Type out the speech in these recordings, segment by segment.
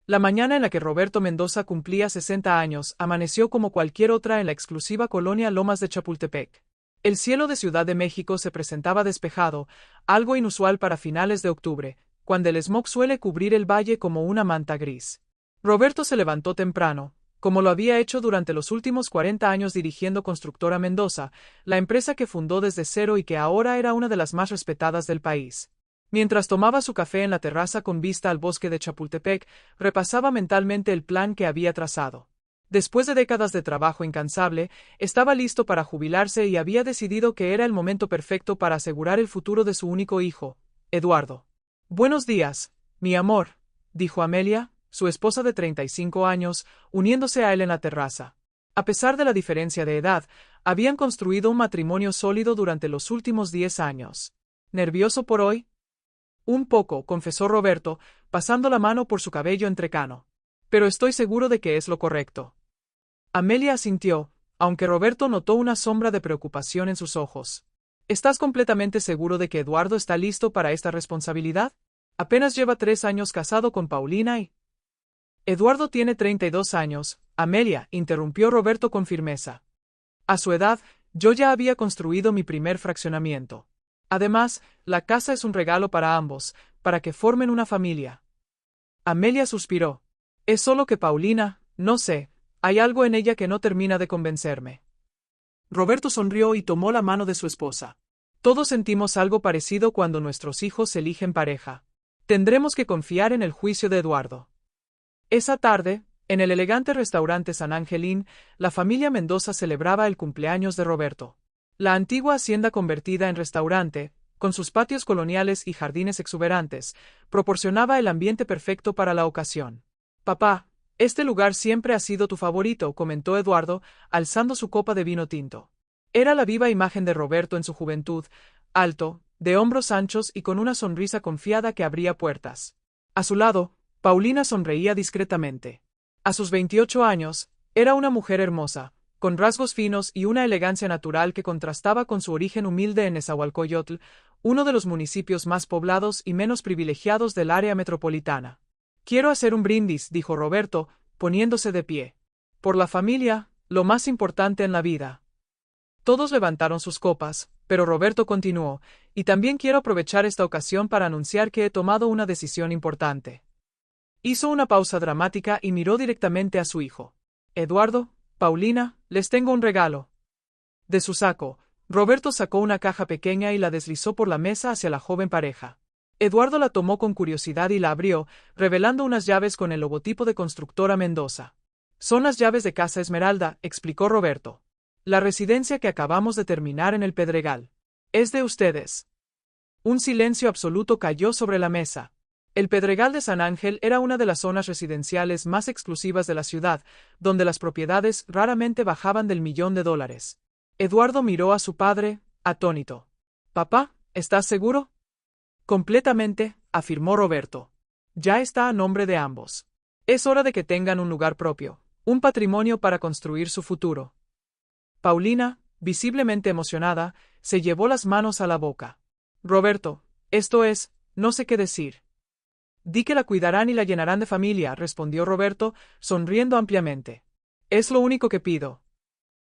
La mañana en la que Roberto Mendoza cumplía 60 años amaneció como cualquier otra en la exclusiva colonia Lomas de Chapultepec. El cielo de Ciudad de México se presentaba despejado, algo inusual para finales de octubre, cuando el smog suele cubrir el valle como una manta gris. Roberto se levantó temprano, como lo había hecho durante los últimos 40 años dirigiendo Constructora Mendoza, la empresa que fundó desde cero y que ahora era una de las más respetadas del país. Mientras tomaba su café en la terraza con vista al bosque de Chapultepec, repasaba mentalmente el plan que había trazado. Después de décadas de trabajo incansable, estaba listo para jubilarse y había decidido que era el momento perfecto para asegurar el futuro de su único hijo, Eduardo. «Buenos días, mi amor», dijo Amelia, su esposa de 35 años, uniéndose a él en la terraza. A pesar de la diferencia de edad, habían construido un matrimonio sólido durante los últimos 10 años. «¿Nervioso por hoy?» «Un poco», confesó Roberto, pasando la mano por su cabello entrecano. «Pero estoy seguro de que es lo correcto». Amelia asintió, aunque Roberto notó una sombra de preocupación en sus ojos. «¿Estás completamente seguro de que Eduardo está listo para esta responsabilidad? Apenas lleva 3 años casado con Paulina y...» «Eduardo tiene 32 años», Amelia, interrumpió Roberto con firmeza. «A su edad, yo ya había construido mi primer fraccionamiento. Además, la casa es un regalo para ambos, para que formen una familia». Amelia suspiró. «Es solo que Paulina, no sé, hay algo en ella que no termina de convencerme». Roberto sonrió y tomó la mano de su esposa. «Todos sentimos algo parecido cuando nuestros hijos eligen pareja. Tendremos que confiar en el juicio de Eduardo». Esa tarde, en el elegante restaurante San Angelín, la familia Mendoza celebraba el cumpleaños de Roberto. La antigua hacienda convertida en restaurante, con sus patios coloniales y jardines exuberantes, proporcionaba el ambiente perfecto para la ocasión. «Papá, este lugar siempre ha sido tu favorito», comentó Eduardo, alzando su copa de vino tinto. Era la viva imagen de Roberto en su juventud, alto, de hombros anchos y con una sonrisa confiada que abría puertas. A su lado, Paulina sonreía discretamente. A sus 28 años, era una mujer hermosa, con rasgos finos y una elegancia natural que contrastaba con su origen humilde en Nezahualcóyotl, uno de los municipios más poblados y menos privilegiados del área metropolitana. «Quiero hacer un brindis», dijo Roberto, poniéndose de pie. «Por la familia, lo más importante en la vida». Todos levantaron sus copas, pero Roberto continuó, «Y también quiero aprovechar esta ocasión para anunciar que he tomado una decisión importante». Hizo una pausa dramática y miró directamente a su hijo. «Eduardo, Paulina, les tengo un regalo». De su saco, Roberto sacó una caja pequeña y la deslizó por la mesa hacia la joven pareja. Eduardo la tomó con curiosidad y la abrió, revelando unas llaves con el logotipo de Constructora Mendoza. «Son las llaves de Casa Esmeralda», explicó Roberto. «La residencia que acabamos de terminar en el Pedregal. Es de ustedes». Un silencio absoluto cayó sobre la mesa. El Pedregal de San Ángel era una de las zonas residenciales más exclusivas de la ciudad, donde las propiedades raramente bajaban del $1.000.000. Eduardo miró a su padre, atónito. «Papá, ¿estás seguro?» «Completamente», afirmó Roberto. «Ya está a nombre de ambos. Es hora de que tengan un lugar propio, un patrimonio para construir su futuro». Paulina, visiblemente emocionada, se llevó las manos a la boca. «Roberto, esto es, no sé qué decir». «Di que la cuidarán y la llenarán de familia», respondió Roberto, sonriendo ampliamente. «Es lo único que pido».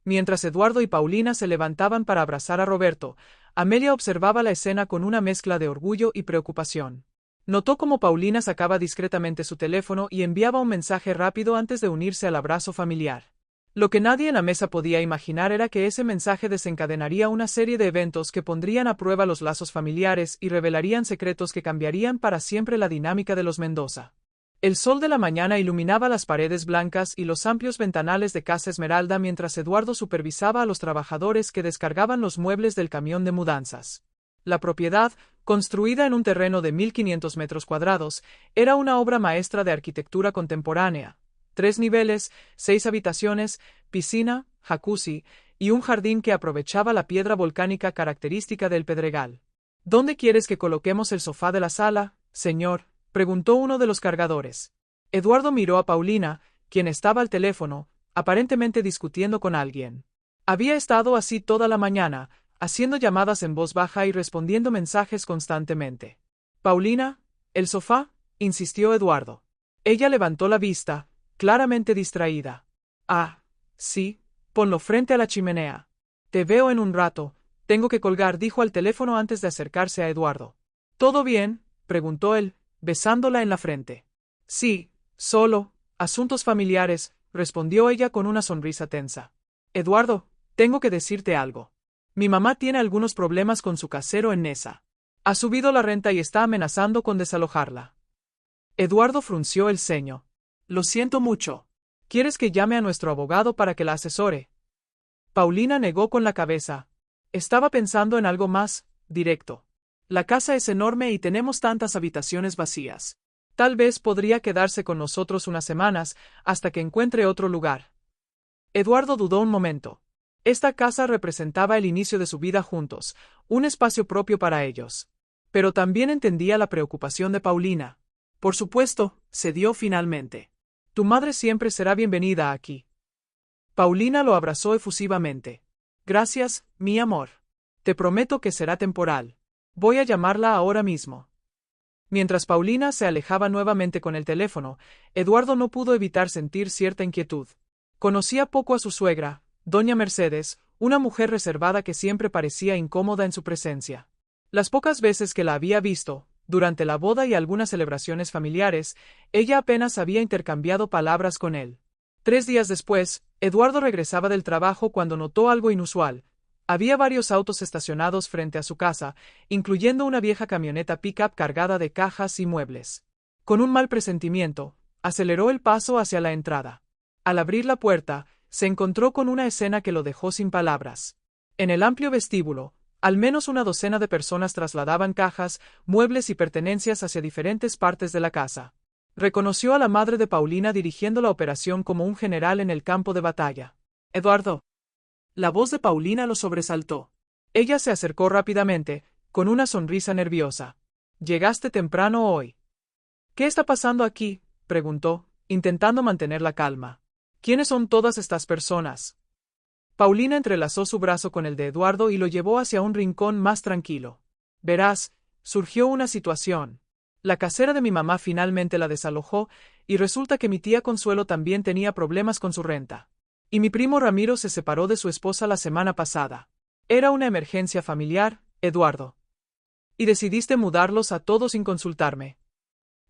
Mientras Eduardo y Paulina se levantaban para abrazar a Roberto, Amelia observaba la escena con una mezcla de orgullo y preocupación. Notó cómo Paulina sacaba discretamente su teléfono y enviaba un mensaje rápido antes de unirse al abrazo familiar. Lo que nadie en la mesa podía imaginar era que ese mensaje desencadenaría una serie de eventos que pondrían a prueba los lazos familiares y revelarían secretos que cambiarían para siempre la dinámica de los Mendoza. El sol de la mañana iluminaba las paredes blancas y los amplios ventanales de Casa Esmeralda mientras Eduardo supervisaba a los trabajadores que descargaban los muebles del camión de mudanzas. La propiedad, construida en un terreno de 1.500 metros cuadrados, era una obra maestra de arquitectura contemporánea. 3 niveles, 6 habitaciones, piscina, jacuzzi, y un jardín que aprovechaba la piedra volcánica característica del Pedregal. «¿Dónde quieres que coloquemos el sofá de la sala, señor?», preguntó uno de los cargadores. Eduardo miró a Paulina, quien estaba al teléfono, aparentemente discutiendo con alguien. Había estado así toda la mañana, haciendo llamadas en voz baja y respondiendo mensajes constantemente. «Paulina, ¿el sofá?», insistió Eduardo. Ella levantó la vista, claramente distraída. Ah, sí, ponlo frente a la chimenea. Te veo en un rato, tengo que colgar, dijo al teléfono antes de acercarse a Eduardo. ¿Todo bien?, preguntó él, besándola en la frente. Sí, solo, asuntos familiares, respondió ella con una sonrisa tensa. Eduardo, tengo que decirte algo. Mi mamá tiene algunos problemas con su casero en Nesa. Ha subido la renta y está amenazando con desalojarla. Eduardo frunció el ceño. Lo siento mucho. ¿Quieres que llame a nuestro abogado para que la asesore? Paulina negó con la cabeza. Estaba pensando en algo más directo. La casa es enorme y tenemos tantas habitaciones vacías. Tal vez podría quedarse con nosotros unas semanas, hasta que encuentre otro lugar. Eduardo dudó un momento. Esta casa representaba el inicio de su vida juntos, un espacio propio para ellos. Pero también entendía la preocupación de Paulina. Por supuesto, cedió finalmente. Tu madre siempre será bienvenida aquí. Paulina lo abrazó efusivamente. Gracias, mi amor. Te prometo que será temporal. Voy a llamarla ahora mismo. Mientras Paulina se alejaba nuevamente con el teléfono, Eduardo no pudo evitar sentir cierta inquietud. Conocía poco a su suegra, doña Mercedes, una mujer reservada que siempre parecía incómoda en su presencia. Las pocas veces que la había visto, durante la boda y algunas celebraciones familiares, ella apenas había intercambiado palabras con él. 3 días después, Eduardo regresaba del trabajo cuando notó algo inusual. Había varios autos estacionados frente a su casa, incluyendo una vieja camioneta pick-up cargada de cajas y muebles. Con un mal presentimiento, aceleró el paso hacia la entrada. Al abrir la puerta, se encontró con una escena que lo dejó sin palabras. En el amplio vestíbulo, al menos una docena de personas trasladaban cajas, muebles y pertenencias hacia diferentes partes de la casa. Reconoció a la madre de Paulina dirigiendo la operación como un general en el campo de batalla. Eduardo. La voz de Paulina lo sobresaltó. Ella se acercó rápidamente, con una sonrisa nerviosa. Llegaste temprano hoy. ¿Qué está pasando aquí?, preguntó, intentando mantener la calma. ¿Quiénes son todas estas personas? Paulina entrelazó su brazo con el de Eduardo y lo llevó hacia un rincón más tranquilo. Verás, surgió una situación. La casera de mi mamá finalmente la desalojó, y resulta que mi tía Consuelo también tenía problemas con su renta. Y mi primo Ramiro se separó de su esposa la semana pasada. Era una emergencia familiar, Eduardo. Y decidiste mudarlos a todos sin consultarme.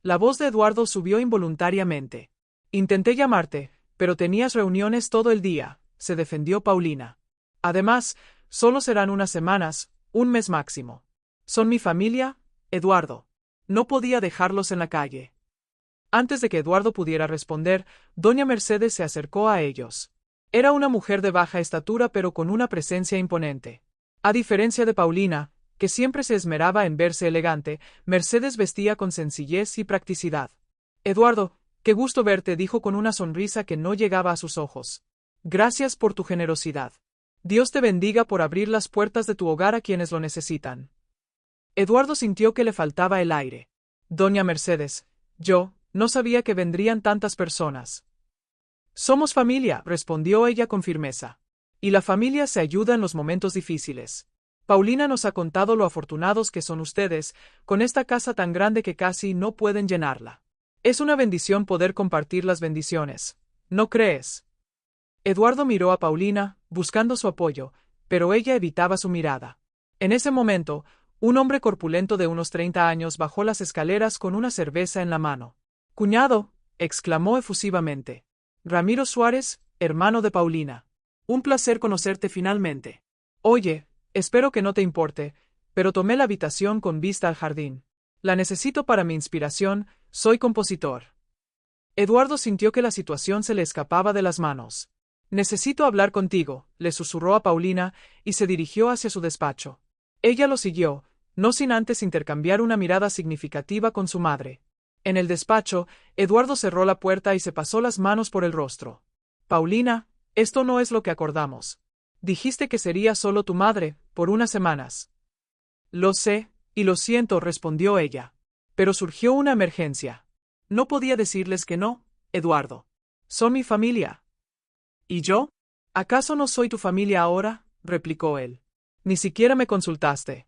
La voz de Eduardo subió involuntariamente. Intenté llamarte, pero tenías reuniones todo el día, se defendió Paulina. Además, solo serán unas semanas, un mes máximo. Son mi familia, Eduardo. No podía dejarlos en la calle. Antes de que Eduardo pudiera responder, doña Mercedes se acercó a ellos. Era una mujer de baja estatura pero con una presencia imponente. A diferencia de Paulina, que siempre se esmeraba en verse elegante, Mercedes vestía con sencillez y practicidad. Eduardo, qué gusto verte, dijo con una sonrisa que no llegaba a sus ojos. Gracias por tu generosidad. Dios te bendiga por abrir las puertas de tu hogar a quienes lo necesitan. Eduardo sintió que le faltaba el aire. Doña Mercedes, yo no sabía que vendrían tantas personas. Somos familia, respondió ella con firmeza. Y la familia se ayuda en los momentos difíciles. Paulina nos ha contado lo afortunados que son ustedes, con esta casa tan grande que casi no pueden llenarla. Es una bendición poder compartir las bendiciones, ¿no crees? Eduardo miró a Paulina, buscando su apoyo, pero ella evitaba su mirada. En ese momento, un hombre corpulento de unos 30 años bajó las escaleras con una cerveza en la mano. Cuñado, exclamó efusivamente. Ramiro Suárez, hermano de Paulina. Un placer conocerte finalmente. Oye, espero que no te importe, pero tomé la habitación con vista al jardín. La necesito para mi inspiración, soy compositor. Eduardo sintió que la situación se le escapaba de las manos. Necesito hablar contigo, le susurró a Paulina, y se dirigió hacia su despacho. Ella lo siguió, no sin antes intercambiar una mirada significativa con su madre. En el despacho, Eduardo cerró la puerta y se pasó las manos por el rostro. Paulina, esto no es lo que acordamos. Dijiste que sería solo tu madre, por unas semanas. Lo sé, y lo siento, respondió ella. Pero surgió una emergencia. No podía decirles que no, Eduardo. Son mi familia. ¿Y yo? ¿Acaso no soy tu familia ahora?, replicó él. Ni siquiera me consultaste.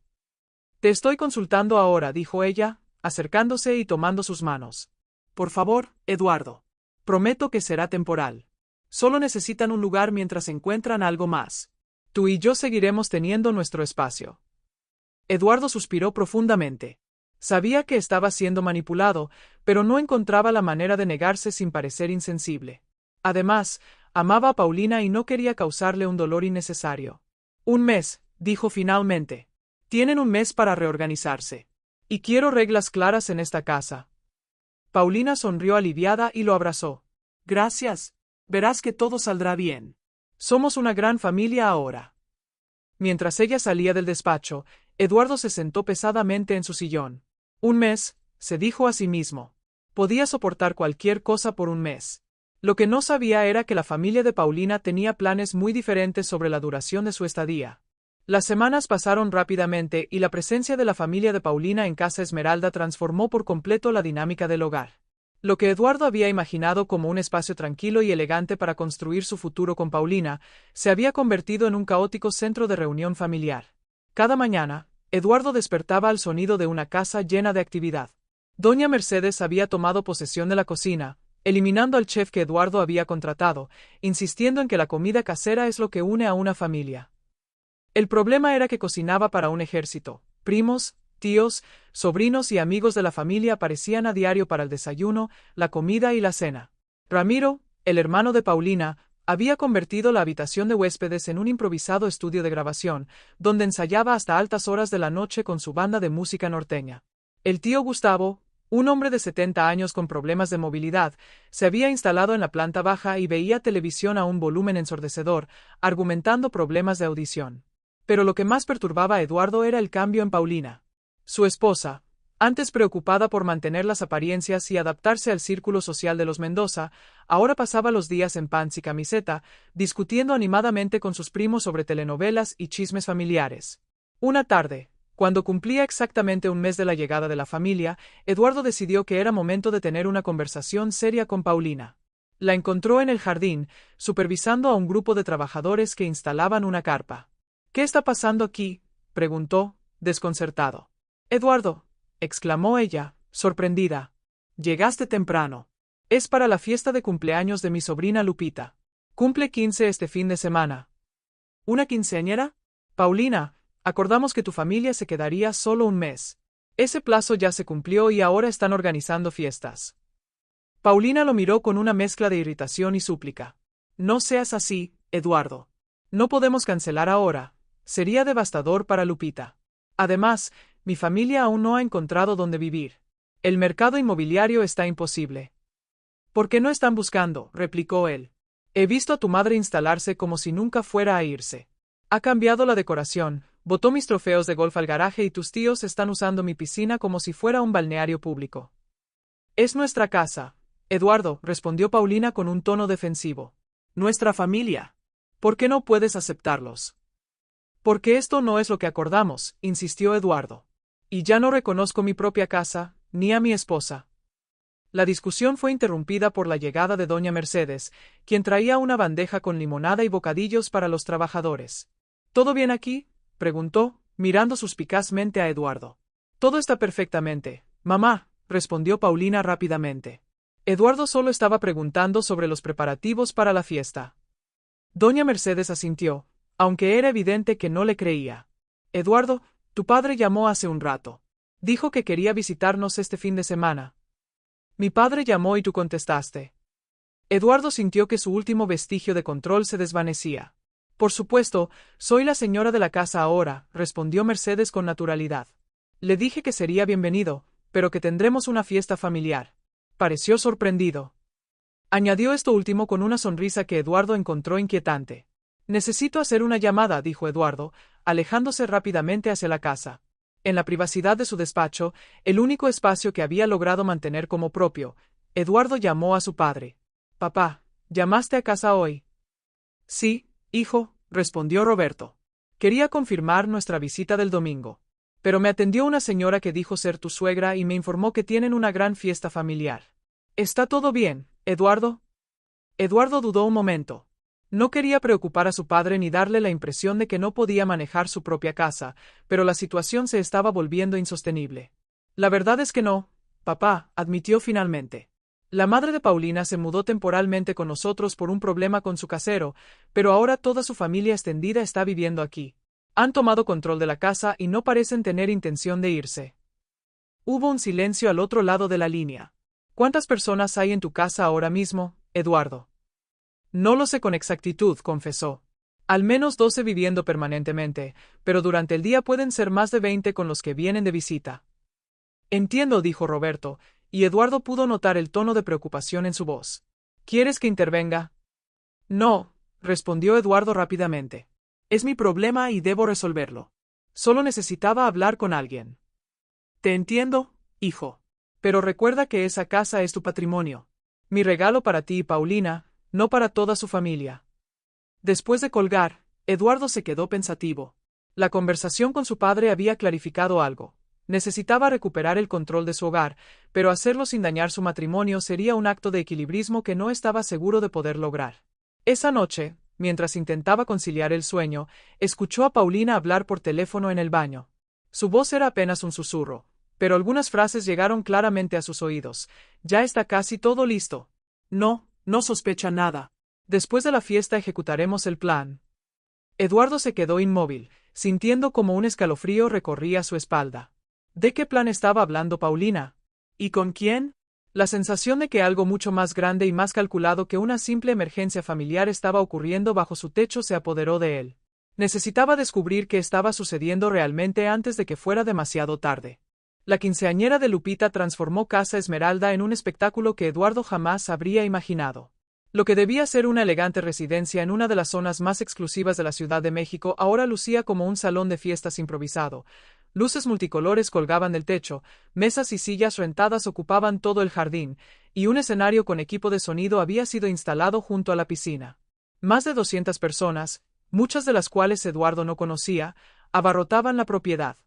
Te estoy consultando ahora, dijo ella, acercándose y tomando sus manos. Por favor, Eduardo. Prometo que será temporal. Solo necesitan un lugar mientras encuentran algo más. Tú y yo seguiremos teniendo nuestro espacio. Eduardo suspiró profundamente. Sabía que estaba siendo manipulado, pero no encontraba la manera de negarse sin parecer insensible. Además, amaba a Paulina y no quería causarle un dolor innecesario. Un mes, dijo finalmente. Tienen un mes para reorganizarse. Y quiero reglas claras en esta casa. Paulina sonrió aliviada y lo abrazó. Gracias. Verás que todo saldrá bien. Somos una gran familia ahora. Mientras ella salía del despacho, Eduardo se sentó pesadamente en su sillón. Un mes, se dijo a sí mismo. Podía soportar cualquier cosa por un mes. Lo que no sabía era que la familia de Paulina tenía planes muy diferentes sobre la duración de su estadía. Las semanas pasaron rápidamente y la presencia de la familia de Paulina en Casa Esmeralda transformó por completo la dinámica del hogar. Lo que Eduardo había imaginado como un espacio tranquilo y elegante para construir su futuro con Paulina, se había convertido en un caótico centro de reunión familiar. Cada mañana, Eduardo despertaba al sonido de una casa llena de actividad. Doña Mercedes había tomado posesión de la cocina, eliminando al chef que Eduardo había contratado, insistiendo en que la comida casera es lo que une a una familia. El problema era que cocinaba para un ejército. Primos, tíos, sobrinos y amigos de la familia aparecían a diario para el desayuno, la comida y la cena. Ramiro, el hermano de Paulina, había convertido la habitación de huéspedes en un improvisado estudio de grabación, donde ensayaba hasta altas horas de la noche con su banda de música norteña. El tío Gustavo, un hombre de 70 años con problemas de movilidad, se había instalado en la planta baja y veía televisión a un volumen ensordecedor, argumentando problemas de audición. Pero lo que más perturbaba a Eduardo era el cambio en Paulina. Su esposa, antes preocupada por mantener las apariencias y adaptarse al círculo social de los Mendoza, ahora pasaba los días en pants y camiseta, discutiendo animadamente con sus primos sobre telenovelas y chismes familiares. Una tarde, cuando cumplía exactamente un mes de la llegada de la familia, Eduardo decidió que era momento de tener una conversación seria con Paulina. La encontró en el jardín, supervisando a un grupo de trabajadores que instalaban una carpa. ¿Qué está pasando aquí?, preguntó, desconcertado. Eduardo, exclamó ella, sorprendida. Llegaste temprano. Es para la fiesta de cumpleaños de mi sobrina Lupita. Cumple 15 este fin de semana. ¿Una quinceañera? Paulina, acordamos que tu familia se quedaría solo un mes. Ese plazo ya se cumplió y ahora están organizando fiestas. Paulina lo miró con una mezcla de irritación y súplica. No seas así, Eduardo. No podemos cancelar ahora. Sería devastador para Lupita. Además, mi familia aún no ha encontrado dónde vivir. El mercado inmobiliario está imposible. ¿Por qué no están buscando?, replicó él. He visto a tu madre instalarse como si nunca fuera a irse. Ha cambiado la decoración, botó mis trofeos de golf al garaje y tus tíos están usando mi piscina como si fuera un balneario público. Es nuestra casa, Eduardo, respondió Paulina con un tono defensivo. Nuestra familia. ¿Por qué no puedes aceptarlos? Porque esto no es lo que acordamos, insistió Eduardo. Y ya no reconozco mi propia casa, ni a mi esposa. La discusión fue interrumpida por la llegada de doña Mercedes, quien traía una bandeja con limonada y bocadillos para los trabajadores. ¿Todo bien aquí?, preguntó, mirando suspicazmente a Eduardo. Todo está perfectamente, mamá, respondió Paulina rápidamente. Eduardo solo estaba preguntando sobre los preparativos para la fiesta. Doña Mercedes asintió, aunque era evidente que no le creía. Eduardo, tu padre llamó hace un rato. Dijo que quería visitarnos este fin de semana. Mi padre llamó y tú contestaste. Eduardo sintió que su último vestigio de control se desvanecía. Por supuesto, soy la señora de la casa ahora, respondió Mercedes con naturalidad. Le dije que sería bienvenido, pero que tendremos una fiesta familiar. Pareció sorprendido. Añadió esto último con una sonrisa que Eduardo encontró inquietante. Necesito hacer una llamada, dijo Eduardo, alejándose rápidamente hacia la casa. En la privacidad de su despacho, el único espacio que había logrado mantener como propio, Eduardo llamó a su padre. Papá, ¿llamaste a casa hoy? Sí, hijo, respondió Roberto. Quería confirmar nuestra visita del domingo. Pero me atendió una señora que dijo ser tu suegra y me informó que tienen una gran fiesta familiar. ¿Está todo bien, Eduardo? Eduardo dudó un momento. No quería preocupar a su padre ni darle la impresión de que no podía manejar su propia casa, pero la situación se estaba volviendo insostenible. La verdad es que no, papá, admitió finalmente. La madre de Paulina se mudó temporalmente con nosotros por un problema con su casero, pero ahora toda su familia extendida está viviendo aquí. Han tomado control de la casa y no parecen tener intención de irse. Hubo un silencio al otro lado de la línea. ¿Cuántas personas hay en tu casa ahora mismo, Eduardo? No lo sé con exactitud, confesó. Al menos 12 viviendo permanentemente, pero durante el día pueden ser más de 20 con los que vienen de visita. Entiendo, dijo Roberto, y Eduardo pudo notar el tono de preocupación en su voz. ¿Quieres que intervenga? No, respondió Eduardo rápidamente. Es mi problema y debo resolverlo. Solo necesitaba hablar con alguien. Te entiendo, hijo. Pero recuerda que esa casa es tu patrimonio. Mi regalo para ti y Paulina, no para toda su familia. Después de colgar, Eduardo se quedó pensativo. La conversación con su padre había clarificado algo. Necesitaba recuperar el control de su hogar, pero hacerlo sin dañar su matrimonio sería un acto de equilibrismo que no estaba seguro de poder lograr. Esa noche, mientras intentaba conciliar el sueño, escuchó a Paulina hablar por teléfono en el baño. Su voz era apenas un susurro, pero algunas frases llegaron claramente a sus oídos. Ya está casi todo listo. No sospecha nada. Después de la fiesta ejecutaremos el plan. Eduardo se quedó inmóvil, sintiendo como un escalofrío recorría su espalda. ¿De qué plan estaba hablando Paulina? ¿Y con quién? La sensación de que algo mucho más grande y más calculado que una simple emergencia familiar estaba ocurriendo bajo su techo se apoderó de él. Necesitaba descubrir qué estaba sucediendo realmente antes de que fuera demasiado tarde. La quinceañera de Lupita transformó Casa Esmeralda en un espectáculo que Eduardo jamás habría imaginado. Lo que debía ser una elegante residencia en una de las zonas más exclusivas de la Ciudad de México ahora lucía como un salón de fiestas improvisado. Luces multicolores colgaban del techo, mesas y sillas rentadas ocupaban todo el jardín, y un escenario con equipo de sonido había sido instalado junto a la piscina. Más de 200 personas, muchas de las cuales Eduardo no conocía, abarrotaban la propiedad.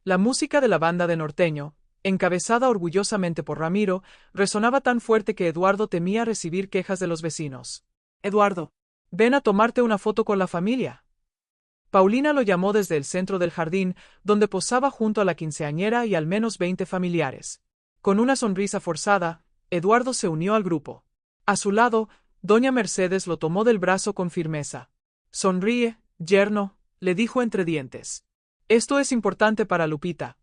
La música de la banda de norteño, encabezada orgullosamente por Ramiro, resonaba tan fuerte que Eduardo temía recibir quejas de los vecinos. Eduardo, ven a tomarte una foto con la familia. Paulina lo llamó desde el centro del jardín, donde posaba junto a la quinceañera y al menos 20 familiares. Con una sonrisa forzada, Eduardo se unió al grupo. A su lado, doña Mercedes lo tomó del brazo con firmeza. Sonríe, yerno, le dijo entre dientes. Esto es importante para Lupita.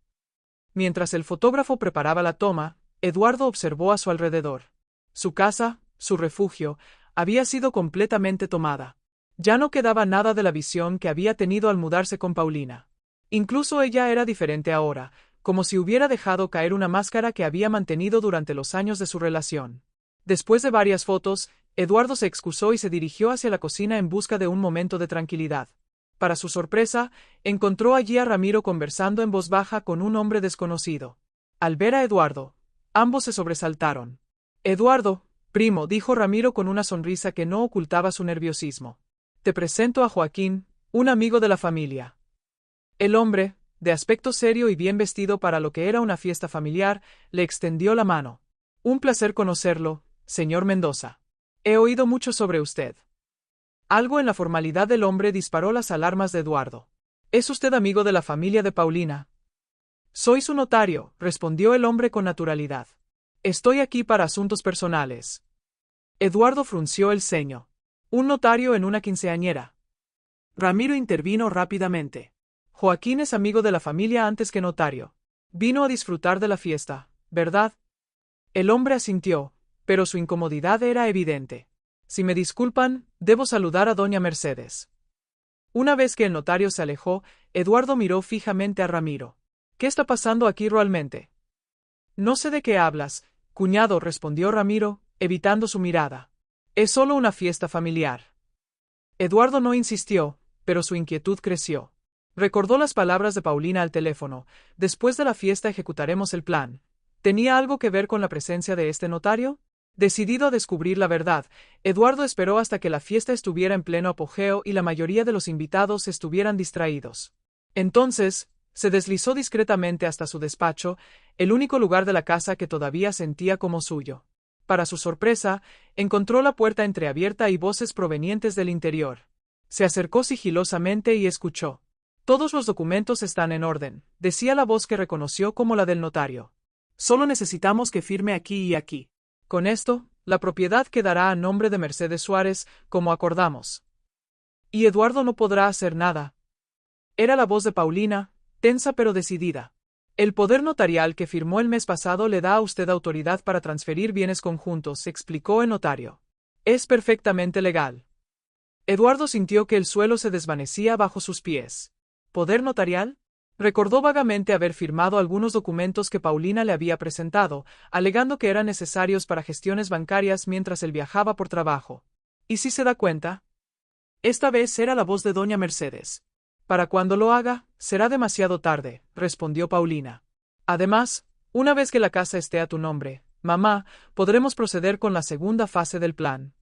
Mientras el fotógrafo preparaba la toma, Eduardo observó a su alrededor. Su casa, su refugio, había sido completamente tomada. Ya no quedaba nada de la visión que había tenido al mudarse con Paulina. Incluso ella era diferente ahora, como si hubiera dejado caer una máscara que había mantenido durante los años de su relación. Después de varias fotos, Eduardo se excusó y se dirigió hacia la cocina en busca de un momento de tranquilidad. Para su sorpresa, encontró allí a Ramiro conversando en voz baja con un hombre desconocido. Al ver a Eduardo, ambos se sobresaltaron. Eduardo, primo, dijo Ramiro con una sonrisa que no ocultaba su nerviosismo. Te presento a Joaquín, un amigo de la familia. El hombre, de aspecto serio y bien vestido para lo que era una fiesta familiar, le extendió la mano. Un placer conocerlo, señor Mendoza. He oído mucho sobre usted. Algo en la formalidad del hombre disparó las alarmas de Eduardo. ¿Es usted amigo de la familia de Paulina? Soy su notario, respondió el hombre con naturalidad. Estoy aquí para asuntos personales. Eduardo frunció el ceño. Un notario en una quinceañera. Ramiro intervino rápidamente. Joaquín es amigo de la familia antes que notario. Vino a disfrutar de la fiesta, ¿verdad? El hombre asintió, pero su incomodidad era evidente. Si me disculpan, debo saludar a doña Mercedes. Una vez que el notario se alejó, Eduardo miró fijamente a Ramiro. ¿Qué está pasando aquí realmente? No sé de qué hablas, cuñado, respondió Ramiro, evitando su mirada. Es solo una fiesta familiar. Eduardo no insistió, pero su inquietud creció. Recordó las palabras de Paulina al teléfono. Después de la fiesta ejecutaremos el plan. ¿Tenía algo que ver con la presencia de este notario? Decidido a descubrir la verdad, Eduardo esperó hasta que la fiesta estuviera en pleno apogeo y la mayoría de los invitados estuvieran distraídos. Entonces, se deslizó discretamente hasta su despacho, el único lugar de la casa que todavía sentía como suyo. Para su sorpresa, encontró la puerta entreabierta y voces provenientes del interior. Se acercó sigilosamente y escuchó. Todos los documentos están en orden, decía la voz que reconoció como la del notario. Solo necesitamos que firme aquí y aquí. Con esto, la propiedad quedará a nombre de Mercedes Suárez, como acordamos. Y Eduardo no podrá hacer nada. Era la voz de Paulina, tensa pero decidida. El poder notarial que firmó el mes pasado le da a usted autoridad para transferir bienes conjuntos, explicó el notario. Es perfectamente legal. Eduardo sintió que el suelo se desvanecía bajo sus pies. ¿Poder notarial? Recordó vagamente haber firmado algunos documentos que Paulina le había presentado, alegando que eran necesarios para gestiones bancarias mientras él viajaba por trabajo. ¿Y si se da cuenta? Esta vez era la voz de doña Mercedes. Para cuando lo haga, será demasiado tarde, respondió Paulina. Además, una vez que la casa esté a tu nombre, mamá, podremos proceder con la segunda fase del plan.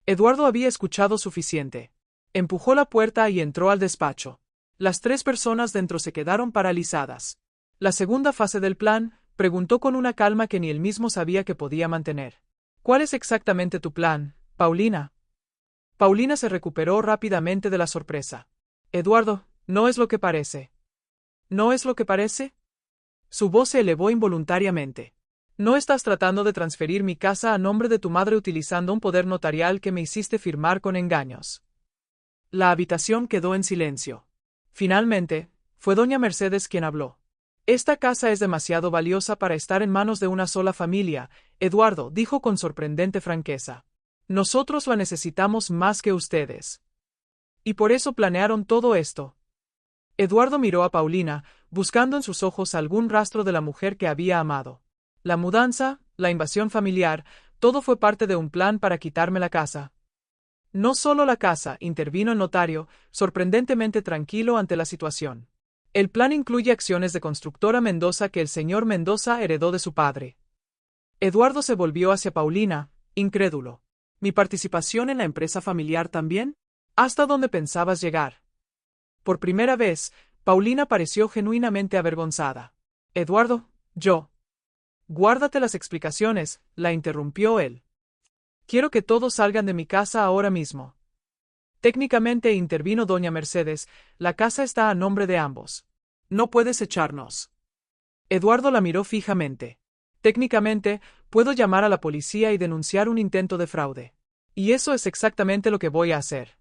Eduardo había escuchado suficiente. Empujó la puerta y entró al despacho. Las 3 personas dentro se quedaron paralizadas. La segunda fase del plan, preguntó con una calma que ni él mismo sabía que podía mantener. ¿Cuál es exactamente tu plan, Paulina? Paulina se recuperó rápidamente de la sorpresa. Eduardo, no es lo que parece. ¿No es lo que parece? Su voz se elevó involuntariamente. No estás tratando de transferir mi casa a nombre de tu madre utilizando un poder notarial que me hiciste firmar con engaños. La habitación quedó en silencio. Finalmente, fue doña Mercedes quien habló. Esta casa es demasiado valiosa para estar en manos de una sola familia, Eduardo dijo con sorprendente franqueza. Nosotros la necesitamos más que ustedes. Y por eso planearon todo esto. Eduardo miró a Paulina, buscando en sus ojos algún rastro de la mujer que había amado. La mudanza, la invasión familiar, todo fue parte de un plan para quitarme la casa. No solo la casa, intervino el notario, sorprendentemente tranquilo ante la situación. El plan incluye acciones de constructora Mendoza que el señor Mendoza heredó de su padre. Eduardo se volvió hacia Paulina, incrédulo. ¿Mi participación en la empresa familiar también? ¿Hasta dónde pensabas llegar? Por primera vez, Paulina pareció genuinamente avergonzada. Eduardo, yo. Guárdate las explicaciones, la interrumpió él. Quiero que todos salgan de mi casa ahora mismo. Técnicamente intervino doña Mercedes, la casa está a nombre de ambos. No puedes echarnos. Eduardo la miró fijamente. Técnicamente, puedo llamar a la policía y denunciar un intento de fraude. Y eso es exactamente lo que voy a hacer.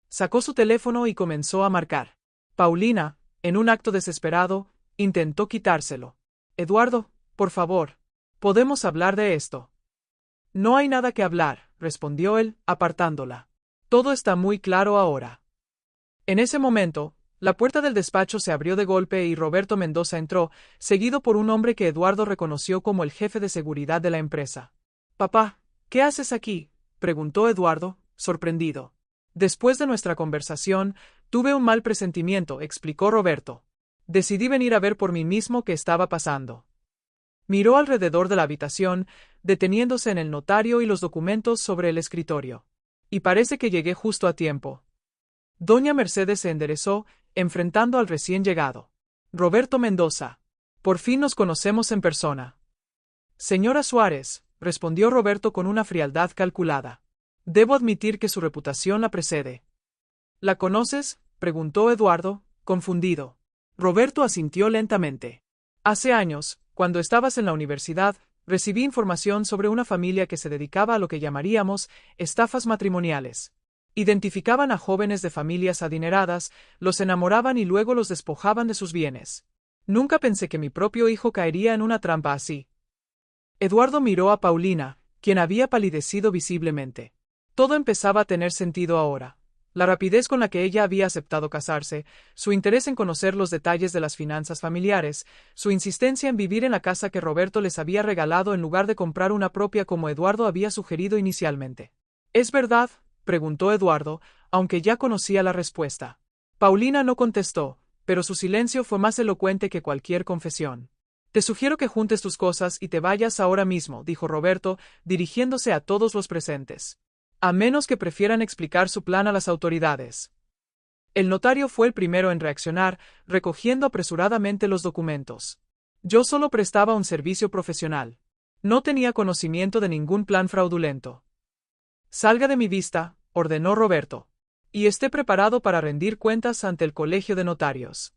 Sacó su teléfono y comenzó a marcar. Paulina, en un acto desesperado, intentó quitárselo. Eduardo, por favor, podemos hablar de esto. No hay nada que hablar, respondió él, apartándola. Todo está muy claro ahora. En ese momento, la puerta del despacho se abrió de golpe y Roberto Mendoza entró, seguido por un hombre que Eduardo reconoció como el jefe de seguridad de la empresa. Papá, ¿qué haces aquí?, preguntó Eduardo, sorprendido. Después de nuestra conversación, tuve un mal presentimiento, explicó Roberto. Decidí venir a ver por mí mismo qué estaba pasando. Miró alrededor de la habitación, deteniéndose en el notario y los documentos sobre el escritorio. Y parece que llegué justo a tiempo. Doña Mercedes se enderezó, enfrentando al recién llegado. Roberto Mendoza. Por fin nos conocemos en persona. Señora Suárez, respondió Roberto con una frialdad calculada. Debo admitir que su reputación la precede. ¿La conoces?, preguntó Eduardo, confundido. Roberto asintió lentamente. Hace años, cuando estabas en la universidad, recibí información sobre una familia que se dedicaba a lo que llamaríamos estafas matrimoniales. Identificaban a jóvenes de familias adineradas, los enamoraban y luego los despojaban de sus bienes. Nunca pensé que mi propio hijo caería en una trampa así. Eduardo miró a Paulina, quien había palidecido visiblemente. Todo empezaba a tener sentido ahora. La rapidez con la que ella había aceptado casarse, su interés en conocer los detalles de las finanzas familiares, su insistencia en vivir en la casa que Roberto les había regalado en lugar de comprar una propia como Eduardo había sugerido inicialmente. ¿Es verdad?, preguntó Eduardo, aunque ya conocía la respuesta. Paulina no contestó, pero su silencio fue más elocuente que cualquier confesión. Te sugiero que juntes tus cosas y te vayas ahora mismo, dijo Roberto, dirigiéndose a todos los presentes. A menos que prefieran explicar su plan a las autoridades. El notario fue el primero en reaccionar, recogiendo apresuradamente los documentos. Yo solo prestaba un servicio profesional. No tenía conocimiento de ningún plan fraudulento. Salga de mi vista, ordenó Roberto. Y esté preparado para rendir cuentas ante el colegio de notarios.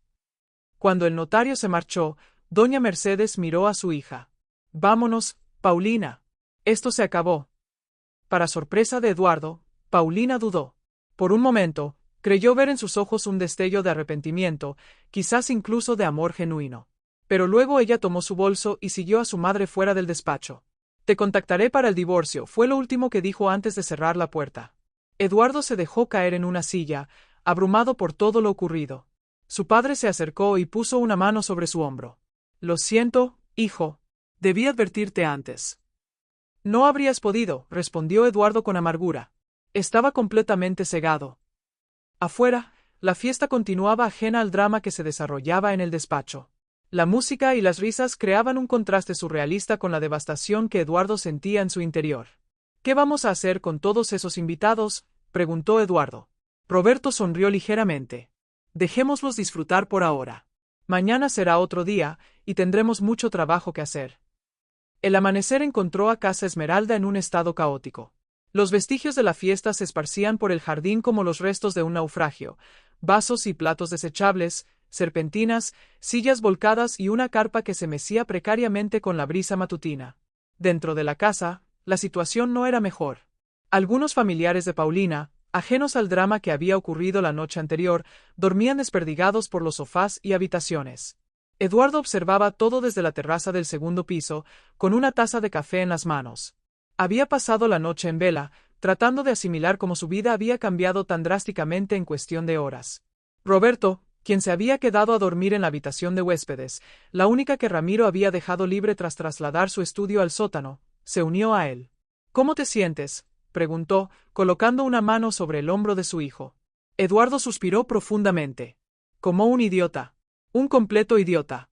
Cuando el notario se marchó, doña Mercedes miró a su hija. Vámonos, Paulina. Esto se acabó. Para sorpresa de Eduardo, Paulina dudó. Por un momento, creyó ver en sus ojos un destello de arrepentimiento, quizás incluso de amor genuino. Pero luego ella tomó su bolso y siguió a su madre fuera del despacho. Te contactaré para el divorcio, fue lo último que dijo antes de cerrar la puerta. Eduardo se dejó caer en una silla, abrumado por todo lo ocurrido. Su padre se acercó y puso una mano sobre su hombro. Lo siento, hijo. Debí advertirte antes. No habrías podido, respondió Eduardo con amargura. Estaba completamente cegado. Afuera, la fiesta continuaba ajena al drama que se desarrollaba en el despacho. La música y las risas creaban un contraste surrealista con la devastación que Eduardo sentía en su interior. ¿Qué vamos a hacer con todos esos invitados?, preguntó Eduardo. Roberto sonrió ligeramente. Dejémoslos disfrutar por ahora. Mañana será otro día, y tendremos mucho trabajo que hacer. El amanecer encontró a Casa Esmeralda en un estado caótico. Los vestigios de la fiesta se esparcían por el jardín como los restos de un naufragio: vasos y platos desechables, serpentinas, sillas volcadas y una carpa que se mecía precariamente con la brisa matutina. Dentro de la casa, la situación no era mejor. Algunos familiares de Paulina, ajenos al drama que había ocurrido la noche anterior, dormían desperdigados por los sofás y habitaciones. Eduardo observaba todo desde la terraza del segundo piso, con una taza de café en las manos. Había pasado la noche en vela, tratando de asimilar cómo su vida había cambiado tan drásticamente en cuestión de horas. Roberto, quien se había quedado a dormir en la habitación de huéspedes, la única que Ramiro había dejado libre tras trasladar su estudio al sótano, se unió a él. ¿Cómo te sientes?, preguntó, colocando una mano sobre el hombro de su hijo. Eduardo suspiró profundamente. Como un idiota. Un completo idiota.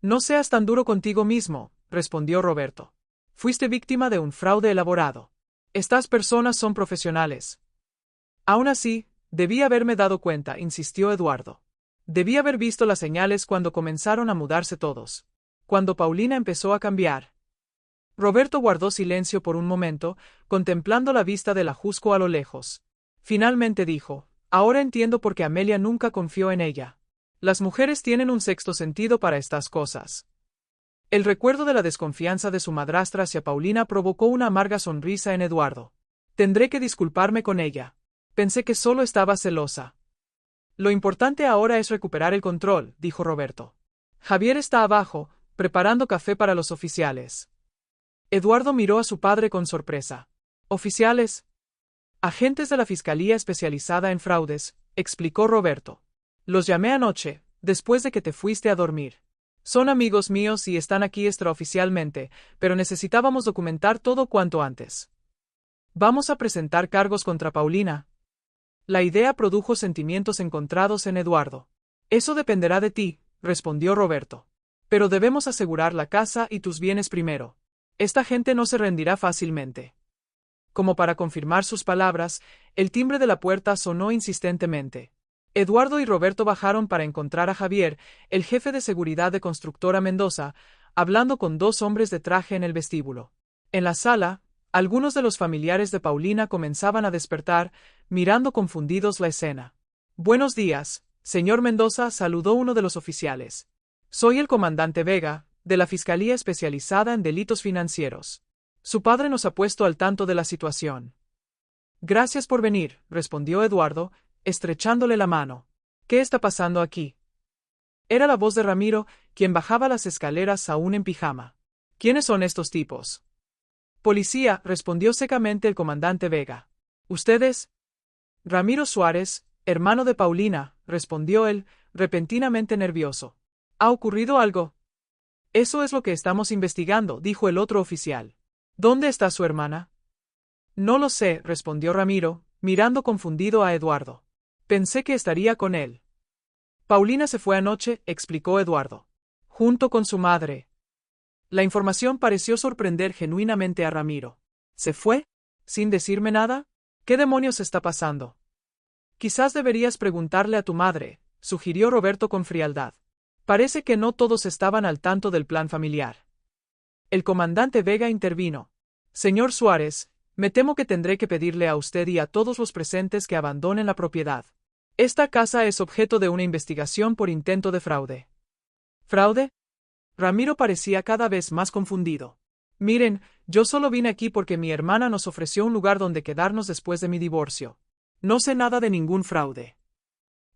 No seas tan duro contigo mismo, respondió Roberto. Fuiste víctima de un fraude elaborado. Estas personas son profesionales. Aún así, debí haberme dado cuenta, insistió Eduardo. Debí haber visto las señales cuando comenzaron a mudarse todos. Cuando Paulina empezó a cambiar. Roberto guardó silencio por un momento, contemplando la vista del ajusco a lo lejos. Finalmente dijo: ahora entiendo por qué Amelia nunca confió en ella. Las mujeres tienen un sexto sentido para estas cosas. El recuerdo de la desconfianza de su madrastra hacia Paulina provocó una amarga sonrisa en Eduardo. Tendré que disculparme con ella. Pensé que solo estaba celosa. Lo importante ahora es recuperar el control, dijo Roberto. Javier está abajo, preparando café para los oficiales. Eduardo miró a su padre con sorpresa. ¿Oficiales? Agentes de la Fiscalía Especializada en Fraudes, explicó Roberto. Los llamé anoche, después de que te fuiste a dormir. Son amigos míos y están aquí extraoficialmente, pero necesitábamos documentar todo cuanto antes. Vamos a presentar cargos contra Paulina. La idea produjo sentimientos encontrados en Eduardo. Eso dependerá de ti, respondió Roberto. Pero debemos asegurar la casa y tus bienes primero. Esta gente no se rendirá fácilmente. Como para confirmar sus palabras, el timbre de la puerta sonó insistentemente. Eduardo y Roberto bajaron para encontrar a Javier, el jefe de seguridad de Constructora Mendoza, hablando con dos hombres de traje en el vestíbulo. En la sala, algunos de los familiares de Paulina comenzaban a despertar, mirando confundidos la escena. Buenos días, señor Mendoza, saludó uno de los oficiales. Soy el comandante Vega, de la Fiscalía Especializada en Delitos Financieros. Su padre nos ha puesto al tanto de la situación. Gracias por venir, respondió Eduardo, estrechándole la mano. ¿Qué está pasando aquí? Era la voz de Ramiro, quien bajaba las escaleras aún en pijama. ¿Quiénes son estos tipos? Policía, respondió secamente el comandante Vega. ¿Ustedes? Ramiro Suárez, hermano de Paulina, respondió él, repentinamente nervioso. ¿Ha ocurrido algo? Eso es lo que estamos investigando, dijo el otro oficial. ¿Dónde está su hermana? No lo sé, respondió Ramiro, mirando confundido a Eduardo. Pensé que estaría con él. Paulina se fue anoche, explicó Eduardo. Junto con su madre. La información pareció sorprender genuinamente a Ramiro. ¿Se fue? ¿Sin decirme nada? ¿Qué demonios está pasando? Quizás deberías preguntarle a tu madre, sugirió Roberto con frialdad. Parece que no todos estaban al tanto del plan familiar. El comandante Vega intervino. Señor Suárez, me temo que tendré que pedirle a usted y a todos los presentes que abandonen la propiedad. Esta casa es objeto de una investigación por intento de fraude. ¿Fraude? Ramiro parecía cada vez más confundido. Miren, yo solo vine aquí porque mi hermana nos ofreció un lugar donde quedarnos después de mi divorcio. No sé nada de ningún fraude.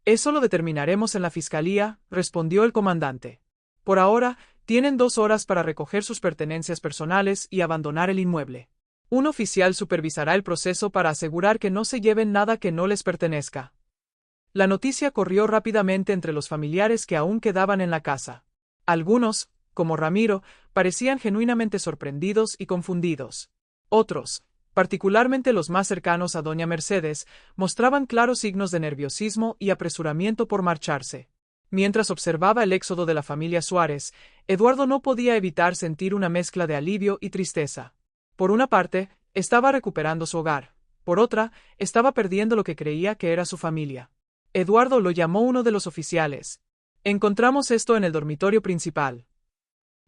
Eso lo determinaremos en la fiscalía, respondió el comandante. Por ahora, tienen 2 horas para recoger sus pertenencias personales y abandonar el inmueble. Un oficial supervisará el proceso para asegurar que no se lleven nada que no les pertenezca. La noticia corrió rápidamente entre los familiares que aún quedaban en la casa. Algunos, como Ramiro, parecían genuinamente sorprendidos y confundidos. Otros, particularmente los más cercanos a doña Mercedes, mostraban claros signos de nerviosismo y apresuramiento por marcharse. Mientras observaba el éxodo de la familia Suárez, Eduardo no podía evitar sentir una mezcla de alivio y tristeza. Por una parte, estaba recuperando su hogar. Por otra, estaba perdiendo lo que creía que era su familia. Eduardo lo llamó uno de los oficiales. Encontramos esto en el dormitorio principal.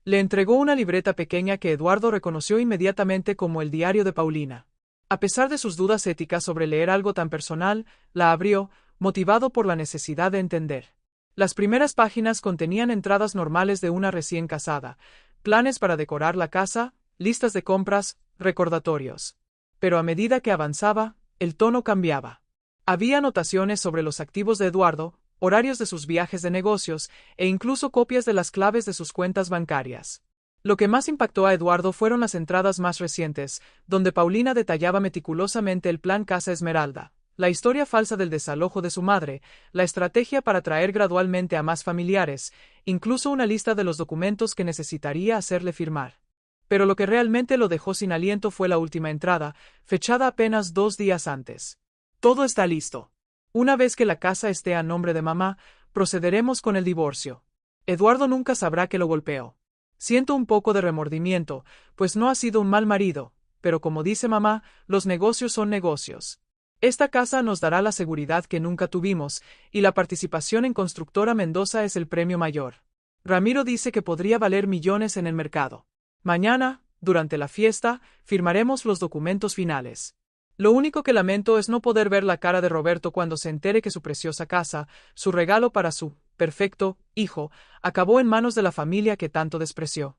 Le entregó una libreta pequeña que Eduardo reconoció inmediatamente como el diario de Paulina. A pesar de sus dudas éticas sobre leer algo tan personal, la abrió, motivado por la necesidad de entender. Las primeras páginas contenían entradas normales de una recién casada, planes para decorar la casa, listas de compras, recordatorios. Pero a medida que avanzaba, el tono cambiaba. Había anotaciones sobre los activos de Eduardo, horarios de sus viajes de negocios e incluso copias de las claves de sus cuentas bancarias. Lo que más impactó a Eduardo fueron las entradas más recientes, donde Paulina detallaba meticulosamente el plan Casa Esmeralda, la historia falsa del desalojo de su madre, la estrategia para atraer gradualmente a más familiares, incluso una lista de los documentos que necesitaría hacerle firmar. Pero lo que realmente lo dejó sin aliento fue la última entrada, fechada apenas 2 días antes. Todo está listo. Una vez que la casa esté a nombre de mamá, procederemos con el divorcio. Eduardo nunca sabrá que lo golpeó. Siento un poco de remordimiento, pues no ha sido un mal marido, pero como dice mamá, los negocios son negocios. Esta casa nos dará la seguridad que nunca tuvimos, y la participación en Constructora Mendoza es el premio mayor. Ramiro dice que podría valer millones en el mercado. Mañana, durante la fiesta, firmaremos los documentos finales. Lo único que lamento es no poder ver la cara de Roberto cuando se entere que su preciosa casa, su regalo para su perfecto hijo, acabó en manos de la familia que tanto despreció.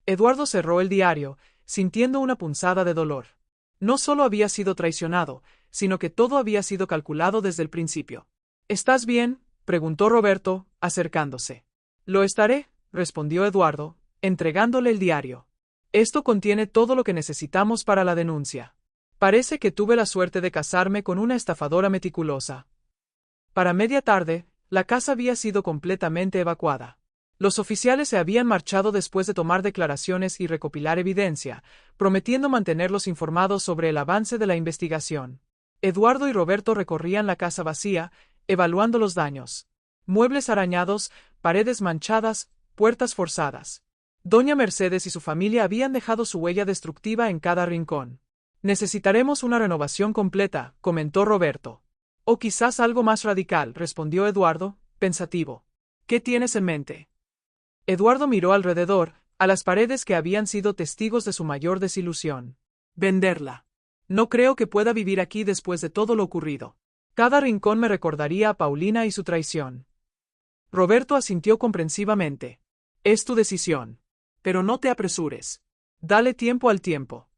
Eduardo cerró el diario, sintiendo una punzada de dolor. No solo había sido traicionado, sino que todo había sido calculado desde el principio. ¿Estás bien?, preguntó Roberto, acercándose. Lo estaré, respondió Eduardo, entregándole el diario. Esto contiene todo lo que necesitamos para la denuncia. Parece que tuve la suerte de casarme con una estafadora meticulosa. Para media tarde, la casa había sido completamente evacuada. Los oficiales se habían marchado después de tomar declaraciones y recopilar evidencia, prometiendo mantenerlos informados sobre el avance de la investigación. Eduardo y Roberto recorrían la casa vacía, evaluando los daños. Muebles arañados, paredes manchadas, puertas forzadas. Doña Mercedes y su familia habían dejado su huella destructiva en cada rincón. Necesitaremos una renovación completa, comentó Roberto. O quizás algo más radical, respondió Eduardo, pensativo. ¿Qué tienes en mente? Eduardo miró alrededor, a las paredes que habían sido testigos de su mayor desilusión. Venderla. No creo que pueda vivir aquí después de todo lo ocurrido. Cada rincón me recordaría a Paulina y su traición. Roberto asintió comprensivamente. Es tu decisión. Pero no te apresures. Dale tiempo al tiempo.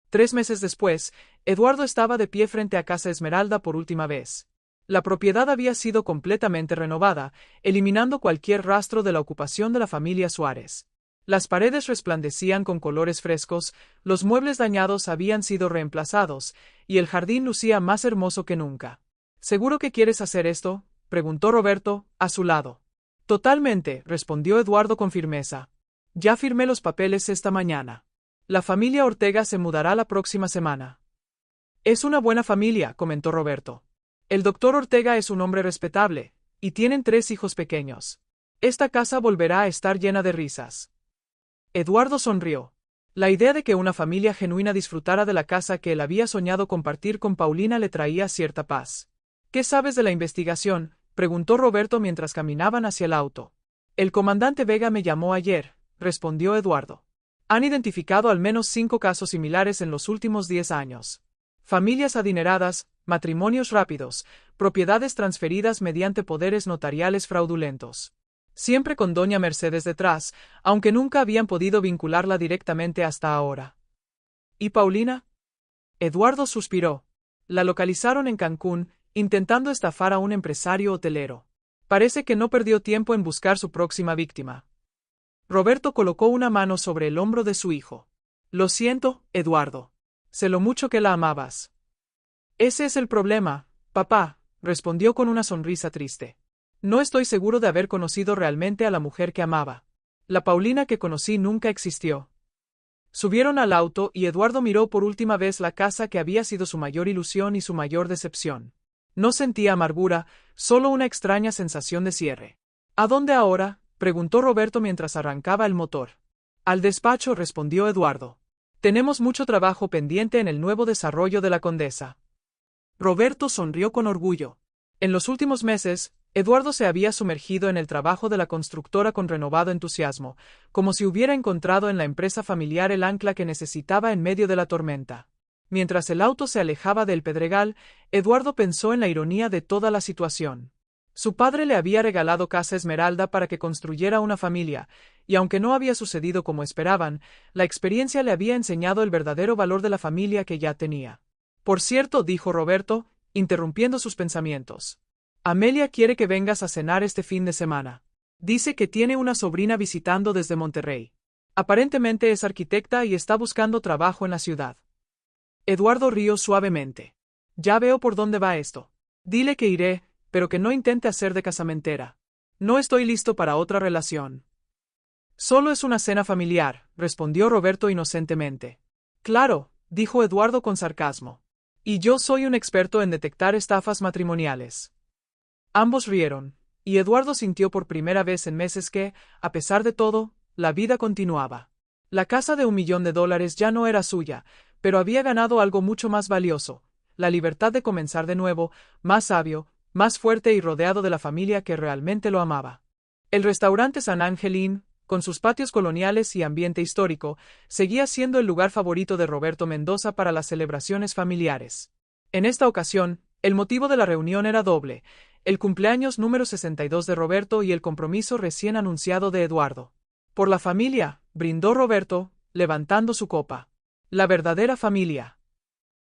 3 meses después, Eduardo estaba de pie frente a Casa Esmeralda por última vez. La propiedad había sido completamente renovada, eliminando cualquier rastro de la ocupación de la familia Suárez. Las paredes resplandecían con colores frescos, los muebles dañados habían sido reemplazados, y el jardín lucía más hermoso que nunca. ¿Seguro que quieres hacer esto?, preguntó Roberto, a su lado. Totalmente, respondió Eduardo con firmeza. Ya firmé los papeles esta mañana. La familia Ortega se mudará la próxima semana. Es una buena familia, comentó Roberto. El doctor Ortega es un hombre respetable, y tienen 3 hijos pequeños. Esta casa volverá a estar llena de risas. Eduardo sonrió. La idea de que una familia genuina disfrutara de la casa que él había soñado compartir con Paulina le traía cierta paz. ¿Qué sabes de la investigación?, preguntó Roberto mientras caminaban hacia el auto. El comandante Vega me llamó ayer, respondió Eduardo. Han identificado al menos 5 casos similares en los últimos 10 años. Familias adineradas, matrimonios rápidos, propiedades transferidas mediante poderes notariales fraudulentos. siempre con doña Mercedes detrás, aunque nunca habían podido vincularla directamente hasta ahora. ¿Y Paulina? Eduardo suspiró. La localizaron en Cancún, intentando estafar a un empresario hotelero. Parece que no perdió tiempo en buscar su próxima víctima. Roberto colocó una mano sobre el hombro de su hijo. Lo siento, Eduardo. Sé lo mucho que la amabas. Ese es el problema, papá, respondió con una sonrisa triste. No estoy seguro de haber conocido realmente a la mujer que amaba. La Paulina que conocí nunca existió. Subieron al auto y Eduardo miró por última vez la casa que había sido su mayor ilusión y su mayor decepción. No sentía amargura, solo una extraña sensación de cierre. ¿A dónde ahora?, preguntó Roberto mientras arrancaba el motor. Al despacho, respondió Eduardo. Tenemos mucho trabajo pendiente en el nuevo desarrollo de la Condesa. Roberto sonrió con orgullo. En los últimos meses, Eduardo se había sumergido en el trabajo de la constructora con renovado entusiasmo, como si hubiera encontrado en la empresa familiar el ancla que necesitaba en medio de la tormenta. Mientras el auto se alejaba del Pedregal, Eduardo pensó en la ironía de toda la situación. Su padre le había regalado Casa Esmeralda para que construyera una familia, y aunque no había sucedido como esperaban, la experiencia le había enseñado el verdadero valor de la familia que ya tenía. Por cierto, dijo Roberto, interrumpiendo sus pensamientos. Amelia quiere que vengas a cenar este fin de semana. Dice que tiene una sobrina visitando desde Monterrey. Aparentemente es arquitecta y está buscando trabajo en la ciudad. Eduardo rió suavemente. Ya veo por dónde va esto. Dile que iré, pero que no intente hacer de casamentera. No estoy listo para otra relación. Solo es una cena familiar, respondió Roberto inocentemente. Claro, dijo Eduardo con sarcasmo. Y yo soy un experto en detectar estafas matrimoniales. Ambos rieron, y Eduardo sintió por primera vez en meses que, a pesar de todo, la vida continuaba. La casa de $1.000.000 ya no era suya, pero había ganado algo mucho más valioso, la libertad de comenzar de nuevo, más sabio, más fuerte y rodeado de la familia que realmente lo amaba. El restaurante San Angelín, con sus patios coloniales y ambiente histórico, seguía siendo el lugar favorito de Roberto Mendoza para las celebraciones familiares. En esta ocasión, el motivo de la reunión era doble: el cumpleaños número 62 de Roberto y el compromiso recién anunciado de Eduardo. Por la familia, brindó Roberto, levantando su copa. La verdadera familia.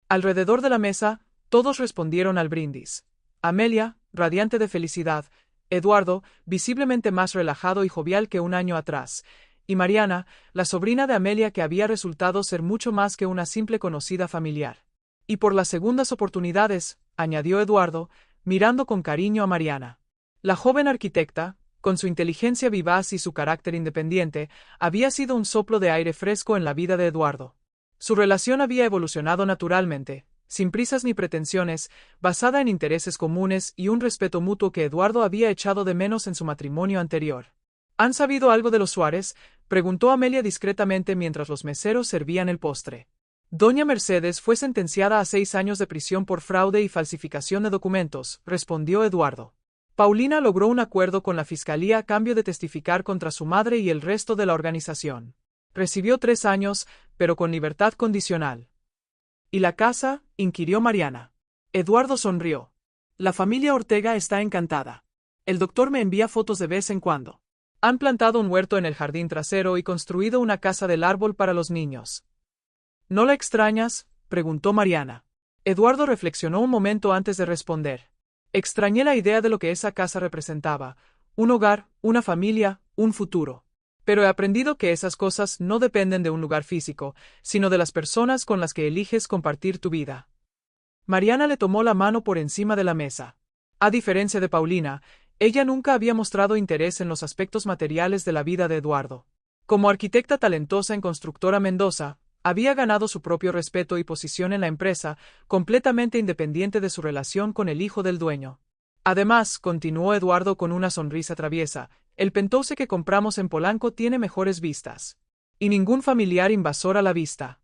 Alrededor de la mesa, todos respondieron al brindis. Amelia, radiante de felicidad; Eduardo, visiblemente más relajado y jovial que un año atrás; y Mariana, la sobrina de Amelia que había resultado ser mucho más que una simple conocida familiar. Y por las segundas oportunidades, añadió Eduardo, mirando con cariño a Mariana. La joven arquitecta, con su inteligencia vivaz y su carácter independiente, había sido un soplo de aire fresco en la vida de Eduardo. Su relación había evolucionado naturalmente, sin prisas ni pretensiones, basada en intereses comunes y un respeto mutuo que Eduardo había echado de menos en su matrimonio anterior. ¿Han sabido algo de los Suárez?, preguntó Amelia discretamente mientras los meseros servían el postre. Doña Mercedes fue sentenciada a 6 años de prisión por fraude y falsificación de documentos, respondió Eduardo. Paulina logró un acuerdo con la fiscalía a cambio de testificar contra su madre y el resto de la organización. Recibió 3 años, pero con libertad condicional. ¿Y la casa?, inquirió Mariana. Eduardo sonrió. La familia Ortega está encantada. El doctor me envía fotos de vez en cuando. Han plantado un huerto en el jardín trasero y construido una casa del árbol para los niños. ¿No la extrañas?, preguntó Mariana. Eduardo reflexionó un momento antes de responder. Extrañé la idea de lo que esa casa representaba: un hogar, una familia, un futuro. Pero he aprendido que esas cosas no dependen de un lugar físico, sino de las personas con las que eliges compartir tu vida. Mariana le tomó la mano por encima de la mesa. A diferencia de Paulina, ella nunca había mostrado interés en los aspectos materiales de la vida de Eduardo. Como arquitecta talentosa en Constructora Mendoza, había ganado su propio respeto y posición en la empresa, completamente independiente de su relación con el hijo del dueño. Además, continuó Eduardo con una sonrisa traviesa, el penthouse que compramos en Polanco tiene mejores vistas. Y ningún familiar invasor a la vista.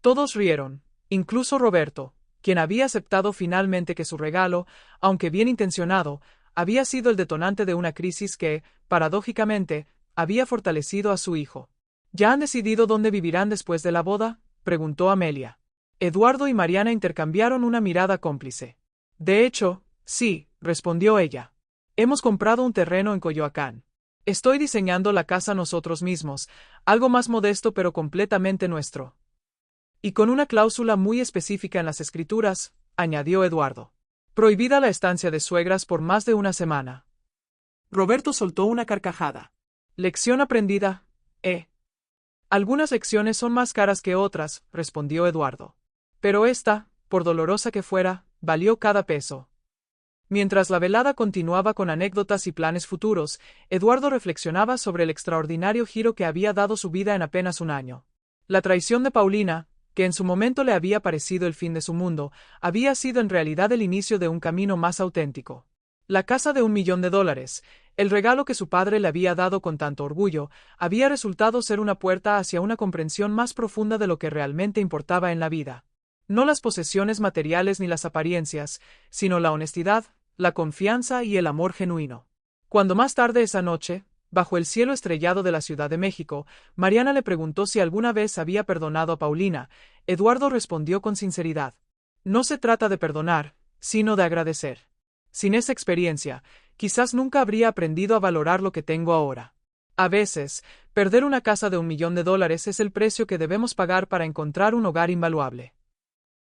Todos rieron, incluso Roberto, quien había aceptado finalmente que su regalo, aunque bien intencionado, había sido el detonante de una crisis que, paradójicamente, había fortalecido a su hijo. ¿Ya han decidido dónde vivirán después de la boda?, preguntó Amelia. Eduardo y Mariana intercambiaron una mirada cómplice. De hecho, sí, respondió ella. Hemos comprado un terreno en Coyoacán. Estoy diseñando la casa nosotros mismos, algo más modesto pero completamente nuestro. Y con una cláusula muy específica en las escrituras, añadió Eduardo. Prohibida la estancia de suegras por más de una semana. Roberto soltó una carcajada. Lección aprendida, Algunas lecciones son más caras que otras, respondió Eduardo. Pero esta, por dolorosa que fuera, valió cada peso. Mientras la velada continuaba con anécdotas y planes futuros, Eduardo reflexionaba sobre el extraordinario giro que había dado su vida en apenas un año. La traición de Paulina, que en su momento le había parecido el fin de su mundo, había sido en realidad el inicio de un camino más auténtico. La casa de $1.000.000, el regalo que su padre le había dado con tanto orgullo, había resultado ser una puerta hacia una comprensión más profunda de lo que realmente importaba en la vida. No las posesiones materiales ni las apariencias, sino la honestidad, la confianza y el amor genuino. Cuando más tarde esa noche, bajo el cielo estrellado de la Ciudad de México, Mariana le preguntó si alguna vez había perdonado a Paulina, Eduardo respondió con sinceridad. No se trata de perdonar, sino de agradecer. Sin esa experiencia, quizás nunca habría aprendido a valorar lo que tengo ahora. A veces, perder una casa de $1.000.000 es el precio que debemos pagar para encontrar un hogar invaluable.